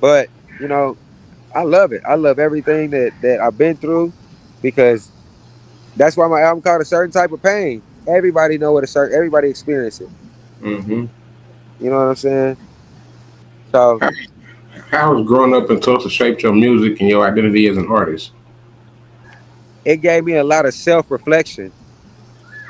But I love it. I love everything that I've been through because that's why my album called A Certain Type of Pain. Everybody know what a certain everybody experience it. Mm-hmm. You know what I'm saying? So How, how has growing up in Tulsa shaped your music and your identity as an artist? it gave me a lot of self-reflection,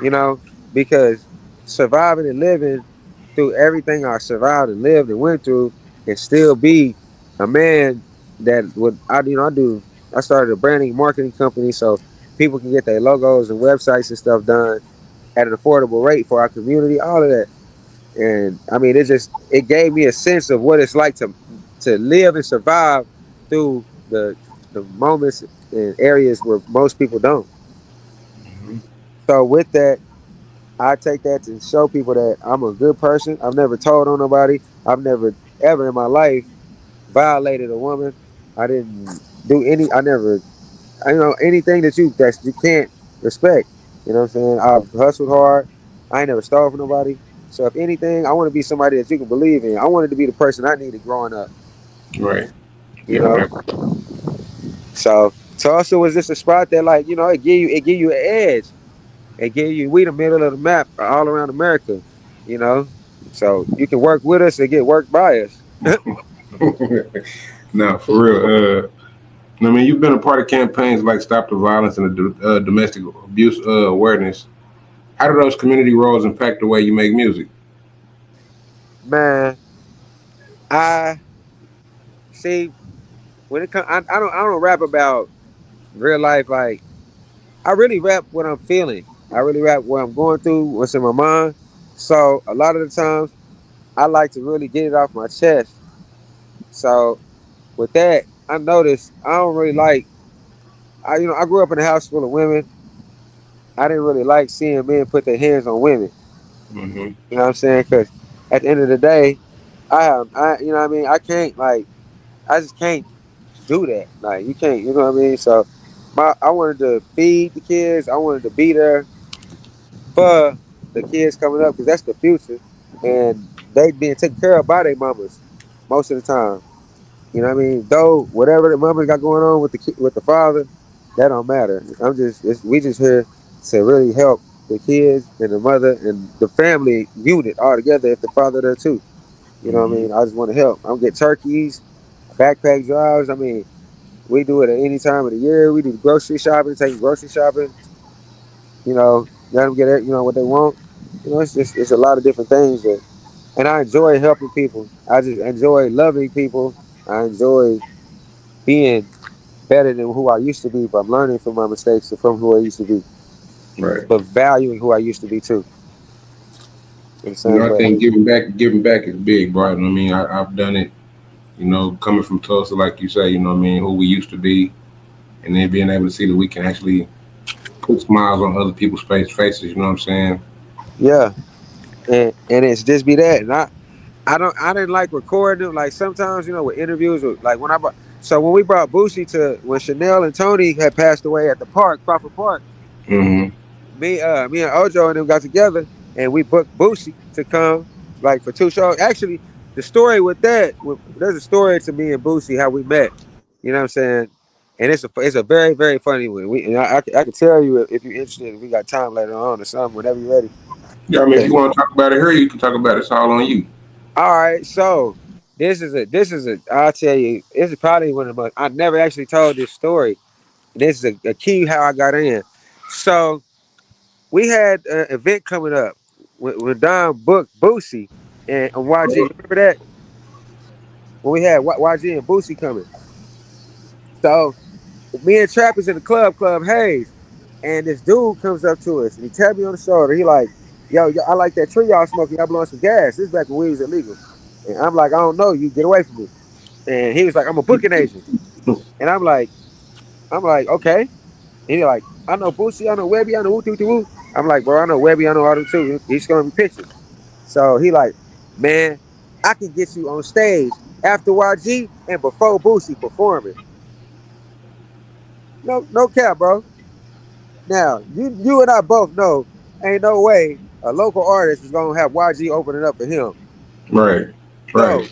you know, because surviving and living through everything I survived and lived and went through and still be a man that would I started a branding marketing company so people can get their logos and websites and stuff done at an affordable rate for our community, all of that. And I mean, it gave me a sense of what it's like to live and survive through the moments and areas where most people don't. Mm-hmm. So with that, I take that to show people that I'm a good person. I've never told on nobody. I've never ever in my life violated a woman. I didn't do any. I never. Anything that you can't respect. You know what I'm saying? I've hustled hard. I ain't never stole from nobody. So if anything, I want to be somebody that you can believe in. I wanted to be the person I needed growing up. Right. You Yeah. know. So Tulsa was just a spot that, like, it give you an edge. It give you we the middle of the map all around America. You know. So you can work with us and get worked by us. No, for real. I mean, you've been a part of campaigns like Stop the Violence and the domestic abuse awareness. How do those community roles impact the way you make music? Man, I see when it comes. I don't rap about real life. Like, I really rap what I'm feeling. I really rap what I'm going through, what's in my mind. So a lot of the times, I like to really get it off my chest. So with that, I noticed I don't really like. I grew up in a house full of women. I didn't really like seeing men put their hands on women. Hmm. You know what I'm saying? Because at the end of the day, you know what I mean. I can't like, I just can't do that. Like, you can't, you know what I mean. So I wanted to feed the kids. I wanted to be there for the kids coming up because that's the future, and they being taken care of by their mamas most of the time. You know what I mean? Though whatever the mama got going on with with the father, that don't matter. We just here to really help the kids and the mother and the family unit all together. If the father there too, you know what I Hmm. mean? I just want to help. I'm get turkeys, backpack drives. I mean, we do it at any time of the year. We do grocery shopping, take grocery shopping. Let them get it. What they want. It's a lot of different things that, and I enjoy helping people. I just enjoy loving people. I enjoy being better than who I used to be, but I'm learning from my mistakes and from who I used to be, Right. but valuing who I used to be too. In the You same know, I way. think giving back is big, bro. I mean, I've done it. You know, coming from Tulsa, like you say, you know, what I mean, who we used to be, and then being able to see that we can actually put smiles on other people's faces. You know what I'm saying? Yeah, and it's just be that, and I didn't like recording them. Like sometimes, with interviews, like when we brought Boosie to when Chanel and Tony had passed away at the park, Crawford Park. Hmm. Me and Ojo and them got together and we booked Boosie to come like for 2 shows. Actually, the story with that, there's a story to me and Boosie how we met. You know what I'm saying? And it's a very very funny one. I can tell you if you're interested. If we got time later on or something, whenever you're ready. Yeah, I mean, if Yeah. you want to talk about it here, you can talk about it. It's all on you. All right, so this is a I'll tell you, this is probably one of the most I never actually told this story. This is a key how I got in. So we had an event coming up when Don booked Boosie and YG. You remember that? When we had YG and Boosie coming. So me and Trap is in the Club Hayes, and this dude comes up to us and he tapped me on the shoulder. He like, yo, I like that tree y'all smoking. Y'all blowing some gas. This is back when we was illegal. And I'm like, I don't know. You get away from me. And he was like, I'm a booking agent. And I'm like, okay. And he like, I know Boosie, I know Webby, I know Woo Woo Woo. I'm like, bro, I know Webby, I know all them too. He's showing me pictures. So he like, man, I can get you on stage after YG and before Boosie performing. No cap, bro. Now, you and I both know ain't no way a local artist is gonna have YG opening up for him. Right. Right. No.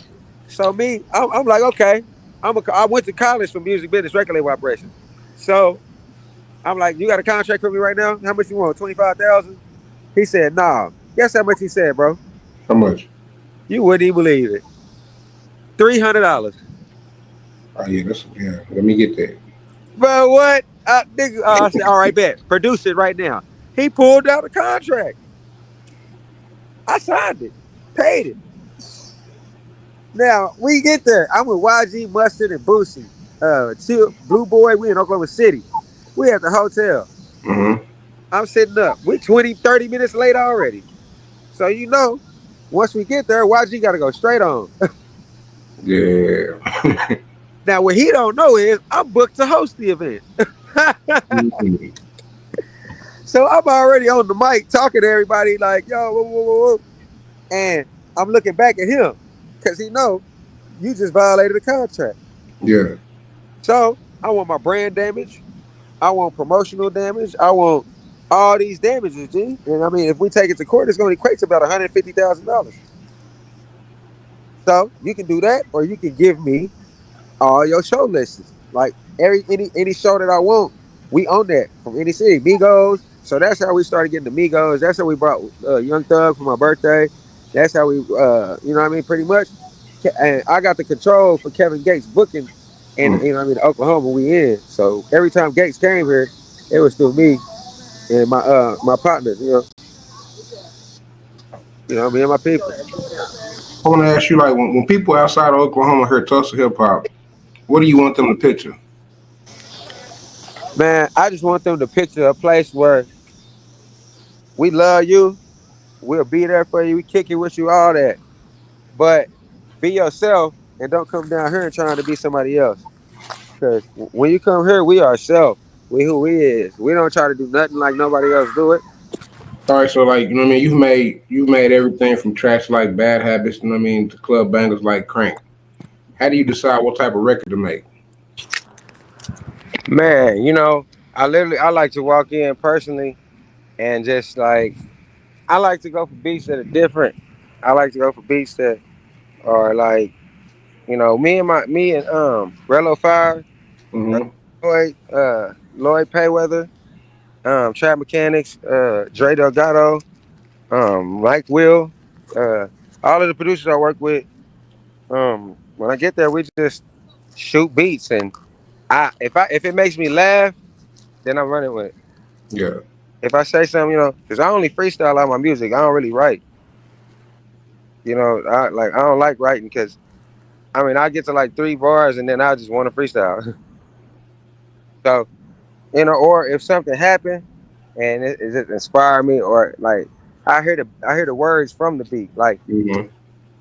So me, I'm like, okay, I went to college for music business record label operations. So I'm like, you got a contract for me right now? How much you want? 25,000? He said, nah. Guess how much he said, bro? How much? You wouldn't even believe it. $300. Oh yeah, that's yeah. Let me get that. But what? Nigga, I said, all right, bet. Produce it right now. He pulled out a contract. I signed it, paid it. Now we get there. I'm with YG, Mustard, and Boosie. Chill, Blue Boy. We in Oklahoma City. We at the hotel. Mm-hmm. I'm sitting up. We 20, 30 minutes late already. So once we get there, YG got to go straight on. Yeah. Now what he don't know is I'm booked to host the event. Mhm. So I'm already on the mic talking to everybody like, yo, whoa, whoa, whoa, whoa. And I'm looking back at him because he know you just violated the contract. Yeah. So I want my brand damage. I want promotional damage. I want all these damages, G. And I mean, if we take it to court, it's going to equate to about $150,000. So you can do that, or you can give me all your show lists. Like any show that I want, we own that from any city. Migos. So that's how we started getting the Migos. That's how we brought Young Thug for my birthday. That's how we, you know what I mean, pretty much. And I got the control for Kevin Gates booking, and Mm. you know what I mean, Oklahoma we in. So every time Gates came here, it was through me and my partners. You know, me and my people. I want to ask you, like, when people outside of Oklahoma hear Tulsa hip hop, what do you want them to picture? Man, I just want them to picture a place where we love you. We'll be there for you. We kick it with you, all that. But be yourself and don't come down here and trying to be somebody else. Because when you come here, we ourselves. We who we is. We don't try to do nothing like nobody else do it. All right, so like, you know what I mean, you've made everything from tracks like Bad Habits, you know what I mean, to club bangers like Crank. How do you decide what type of record to make? Man, I like to walk in personally and just like I like to go for beats that are different. I like to go for beats that are like, me and Rello Fire, uh, Mm-hmm. Lloyd Payweather, Trap Mechanics, Dre Delgado, Mike Will, uh, all of the producers I work with. When I get there, we just shoot beats, and if it makes me laugh, then I'm running with it. Yeah. If I say something, because I only freestyle out my music, I don't really write. I don't like writing because I mean I get to like 3 bars and then I just want to freestyle. So or if something happened and it just inspired me, or like I hear the words from the beat, like. Mm-hmm.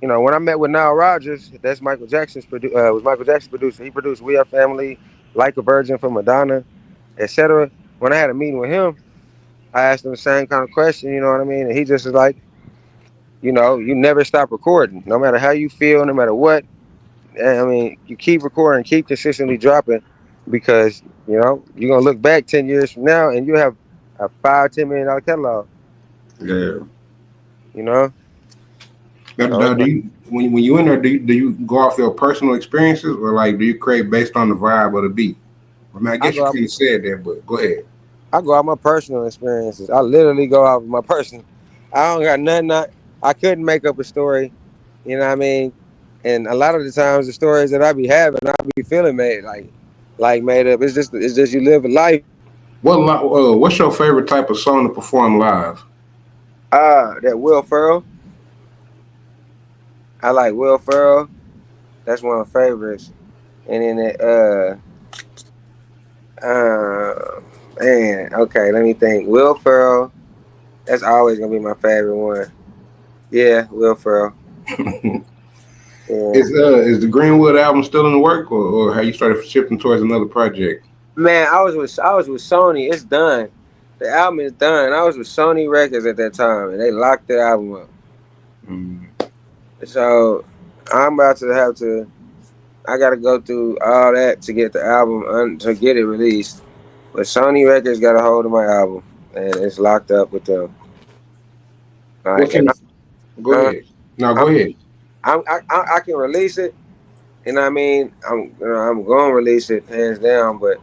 When I met with Nile Rodgers, that's was Michael Jackson's producer. He produced "We Are Family," "Like a Virgin" for Madonna, etc. When I had a meeting with him, I asked him the same kind of question. You know what I mean? And he just was like, you never stop recording, no matter how you feel, no matter what. I mean, you keep recording, keep consistently dropping, because you're gonna look back 10 years from now and you have a $5-10 million catalog. Yeah. You know, so Now, it's do like you when you in there, do you go off your personal experiences or like do you create based on the vibe of the beat? I mean, I I guess you go. kind of said that, but go ahead. I go out my personal experiences. I literally go out of my personal. I don't got nothing. I couldn't make up a story. You know what I mean? And a lot of the times, the stories that I be having, I be feeling like made up. It's just you live a life. What's your favorite type of song to perform live? That Will Ferrell. I like Will Ferrell. That's one of my favorites. And then man, okay, let me think. Will Ferrell. That's always gonna be my favorite one. Yeah, Will Ferrell. Yeah. Is the Greenwood album still in the work, or have you started shifting towards another project? Man, I was with Sony. It's done. The album is done. I was with Sony Records at that time, and they locked the album up. Mm, So I'm about to have to. I got to go through all that to get the album to get it released. But Sony Records got a hold of my album, and it's locked up with them. Like, what's and in? Go I, ahead. No, I'm, go ahead. I can release it, And I mean, I'm going to release it hands down, but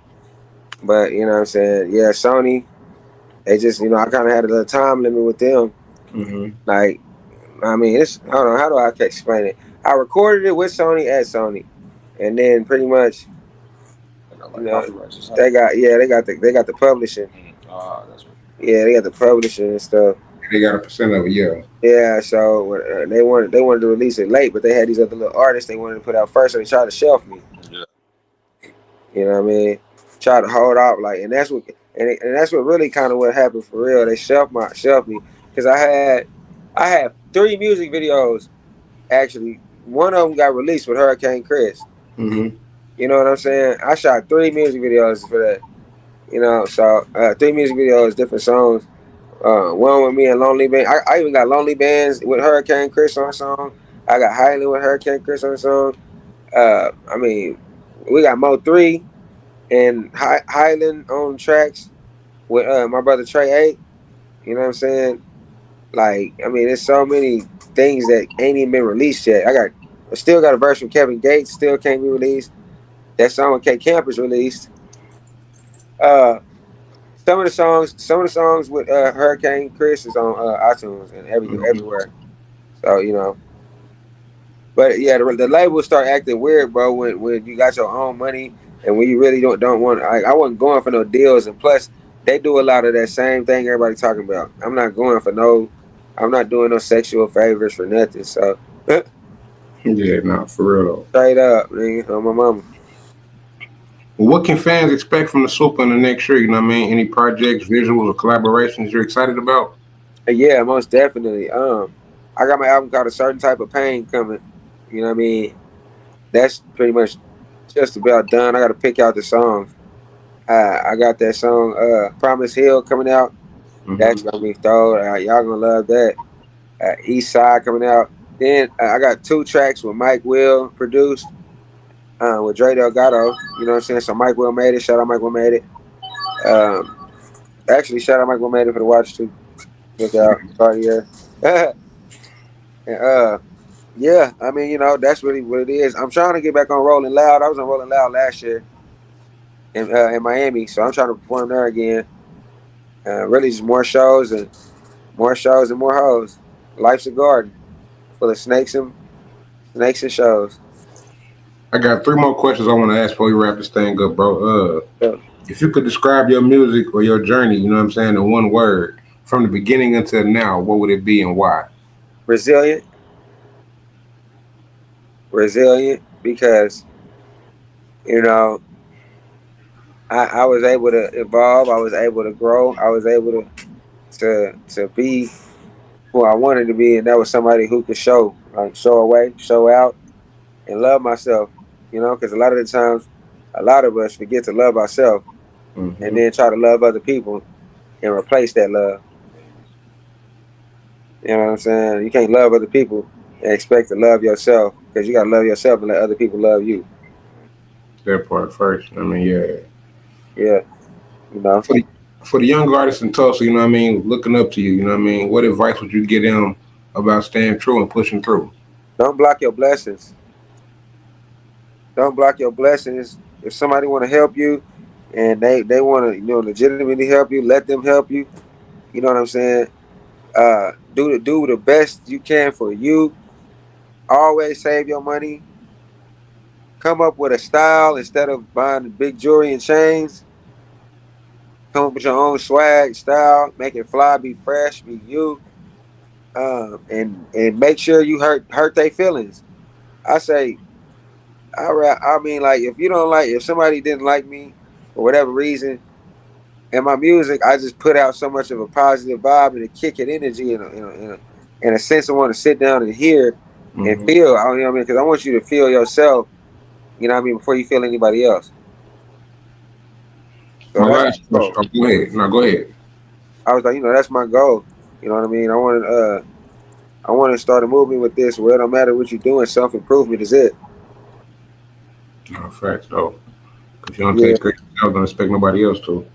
you know what I'm saying? Yeah, Sony. They just I kind of had a little time limit with them. Mm-hmm. Like I mean, it's I don't know how do I explain it. I recorded it with Sony at Sony, and then pretty much I got you like know copyrights or something. they got the publishing. Ah, that's what Yeah, they got the publishing and stuff. they got a percent of it. Yeah. Yeah, so they wanted to release it late, but they had these other little artists they wanted to put out first, so they tried to shelf me. Yeah. You know what I mean? Try to hold out like, and that's what really kind of what happened for real. They shelved me because I had three music videos actually. One of them got released with Hurricane Chris. Mm-hmm. You know what I'm saying? I shot three music videos for that. So three music videos, different songs. One with me and Lonely Band. I even got Lonely Bands with Hurricane Chris on a song. I got Highland with Hurricane Chris on a song. I mean, we got Mo 3 and Highland on tracks with my brother Trey 8. You know what I'm saying? Like, I mean, there's so many things that ain't even been released yet. I still got a verse from Kevin Gates, still can't be released. That song with KCamp is released. Uh, some of the songs with Hurricane Chris is on iTunes and Mm-hmm. everywhere. So but yeah, the labels start acting weird, bro. When you got your own money and when you really don't want. I wasn't going for no deals, and plus they do a lot of that same thing everybody talking about. I'm not going for no. I'm not doing no sexual favors for nothing. So Yeah, nah, for real though. straight up, nigga, on my mama. Well, what can fans expect from the Super in the next year? You know what I mean? Any projects, visuals, or collaborations you're excited about? Yeah, most definitely. I got my album called A Certain Type of Pain coming. You know what I mean? That's pretty much just about done. I got to pick out the songs. I got that song Promise Hill coming out. Mm-hmm. That's gonna be throw. Y'all gonna love that. East Side coming out. Then I got two tracks with Mike Will produced with Dre Delgado. You know what I'm saying? So Mike Will made it. Shout out Mike Will made it. Um, actually, shout out Mike Will made it for the watch too. Look out, Cartier. and yeah, I mean that's really what it is. I'm trying to get back on Rolling Loud. I was on Rolling Loud last year in Miami, so I'm trying to perform there again. Really, just more shows and more hoes. Life's a garden full of snakes and shows. I got three more questions I want to ask before we wrap this thing up, bro. So, If you could describe your music or your journey, you know what I'm saying, in one word, from the beginning until now, what would it be and why? resilient, resilient, because you know I was able to evolve. I was able to grow. I was able to be who I wanted to be, and that was somebody who could show away, show out, and love myself. Because a lot of the times, a lot of us forget to love ourselves, and Mm-hmm. then try to love other people and replace that love. You know what I'm saying? You can't love other people and expect to love yourself because you gotta love yourself and let other people love you. That part first. I mean, yeah. Yeah, you know. For the for the young artists in Tulsa, you know what I mean, looking up to you, you know what I mean, what advice would you give them about staying true and pushing through? Don't block your blessings. Don't block your blessings. If somebody want to help you and they want to legitimately help you, let them help you. You know what I'm saying? Do the best you can for you. Always save your money. Come up with a style instead of buying big jewelry and chains. Come up with your own swag, style. Make it fly, be fresh, be you. And make sure you hurt their feelings. I say, I mean, like if somebody didn't like me for whatever reason, and my music, I just put out so much of a positive vibe and a kick and energy in a sense I want to sit down and hear and Mm-hmm. feel. You know what I mean? Because I want you to feel yourself. You know what I mean? Before you feel anybody else. So My that's my last question. goal. Oh, go ahead. No, go ahead. I was like, that's my goal. You know what I mean? I want to start a movement with this where it don't matter what you're doing, self improvement is it. No, facts though. If you don't Yeah, take care of yourself, don't expect nobody else to.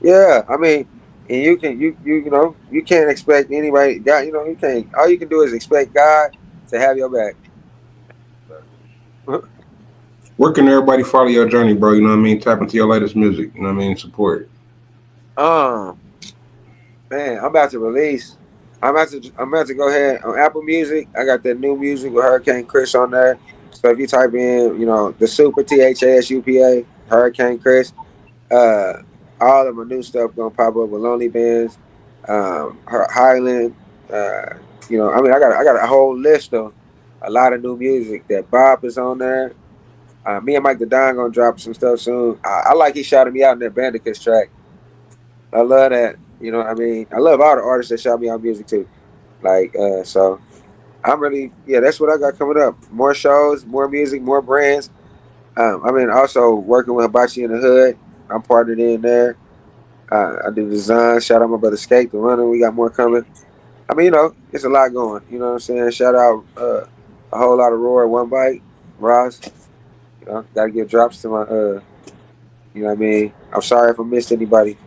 yeah. I mean, and you can't expect anybody. God, you can't. All you can do is expect God to have your back. Where can everybody follow your journey, bro? You know what I mean? Tap into your latest music. You know what I mean? Support. Um, man, I'm about to release. I'm about to go ahead on Apple Music. I got that new music with Hurricane Chris on there. So if you type in, Tha Supa THASUPA Hurricane Chris, uh, all of my new stuff gonna pop up with Lonely Bands, Highland. Uh, I got a whole list of a lot of new music that Bob is on there. Me and Mike the Don gonna drop some stuff soon. I like he shouted me out in that Bandicus track. I love that. You know what I mean? I love all the artists that shout me out music too. So I'm really, yeah, that's what I got coming up. More shows, more music, more brands. I mean, also working with Hibachi in the Hood. I'm partnered in there. I do design. Shout out my brother Skate, the runner. We got more coming. I mean, it's a lot going. You know what I'm saying? Shout out a whole lot of Roar, One Bite, Ross. Gotta give drops to my, you know what I mean? I'm sorry if I missed anybody.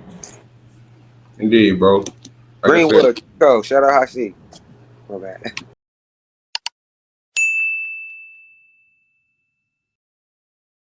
Indeed, bro. Like I said, Greenwood, go. Shout out Hot C. My bad.